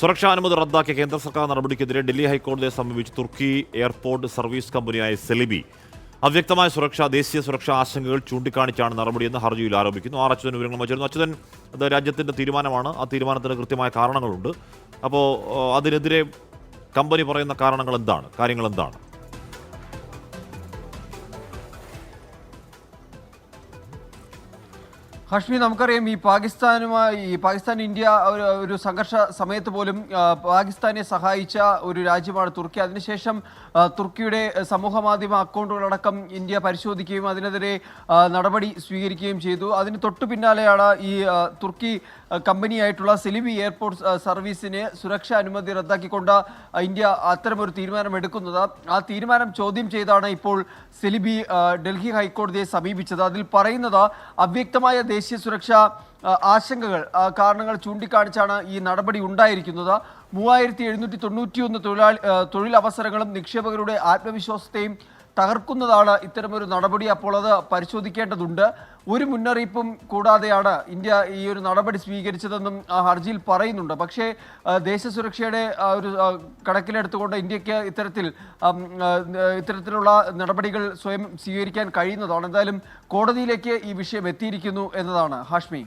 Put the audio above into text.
സുരക്ഷാ അനുമതി റദ്ദാക്കിയ കേന്ദ്ര സർക്കാർ നടപടിക്കെതിരെ ഡൽഹി ഹൈക്കോടതിയെ സമീപിച്ച് തുർക്കി എയർപോർട്ട് സർവീസ് കമ്പനിയായ സെലിബി അവ്യക്തമായ ദേശീയ സുരക്ഷാ ആശങ്കകൾ ചൂണ്ടിക്കാണിച്ചാണ് നടപടിയെന്ന് ഹർജിയിൽ ആരോപിക്കുന്നു. അച്യുതൻ വിവരങ്ങൾ വച്ചിരുന്നു. അച്യുതൻ, അത് രാജ്യത്തിൻ്റെ തീരുമാനമാണ്, ആ തീരുമാനത്തിന് കൃത്യമായ കാരണങ്ങളുണ്ട്. അപ്പോൾ അതിനെതിരെ കമ്പനി പറയുന്ന കാര്യങ്ങൾ എന്താണ്? ഹാഷ്മി, നമുക്കറിയാം ഈ പാകിസ്ഥാൻ ഇന്ത്യ ഒരു സംഘർഷ സമയത്ത് പോലും പാകിസ്ഥാനെ സഹായിച്ച ഒരു രാജ്യമാണ് തുർക്കി. അതിനുശേഷം തുർക്കിയുടെ സമൂഹ മാധ്യമ അക്കൗണ്ടുകളടക്കം ഇന്ത്യ പരിശോധിക്കുകയും അതിനെതിരെ നടപടി സ്വീകരിക്കുകയും ചെയ്തു. അതിന് തൊട്ടു പിന്നാലെയാണ് ഈ തുർക്കി കമ്പനിയായിട്ടുള്ള സെലിബി എയർപോർട്ട് സർവീസിന് സുരക്ഷാ അനുമതി റദ്ദാക്കിക്കൊണ്ട് ഇന്ത്യ അത്തരമൊരു തീരുമാനം എടുക്കുന്നത്. ആ തീരുമാനം ചോദ്യം ചെയ്താണ് ഇപ്പോൾ സെലിബി ഡൽഹി ഹൈക്കോടതിയെ സമീപിച്ചത്. അതിൽ പറയുന്നത് അവ്യക്തമായ ദേശീയ സുരക്ഷാ ആശങ്കകൾ കാരണങ്ങൾ ചൂണ്ടിക്കാണിച്ചാണ് ഈ നടപടി ഉണ്ടായിരിക്കുന്നത്. 3791 തൊഴിലവസരങ്ങളും നിക്ഷേപകരുടെ ആത്മവിശ്വാസത്തെയും തകർക്കുന്നതാണ് ഇത്തരമൊരു നടപടി. അപ്പോൾ അത് പരിശോധിക്കേണ്ടതുണ്ട്. ഒരു മുന്നറിയിപ്പും കൂടാതെയാണ് ഇന്ത്യ ഈ ഒരു നടപടി സ്വീകരിച്ചതെന്നും ആ ഹർജിയിൽ പറയുന്നുണ്ട്. പക്ഷേ ദേശസുരക്ഷയുടെ ഒരു കണക്കിലെടുത്തുകൊണ്ട് ഇന്ത്യക്ക് ഇത്തരത്തിലുള്ള നടപടികൾ സ്വയം സ്വീകരിക്കാൻ കഴിയുന്നതാണ്. എന്തായാലും കോടതിയിലേക്ക് ഈ വിഷയം എത്തിയിരിക്കുന്നു എന്നതാണ് ഹാഷ്മി.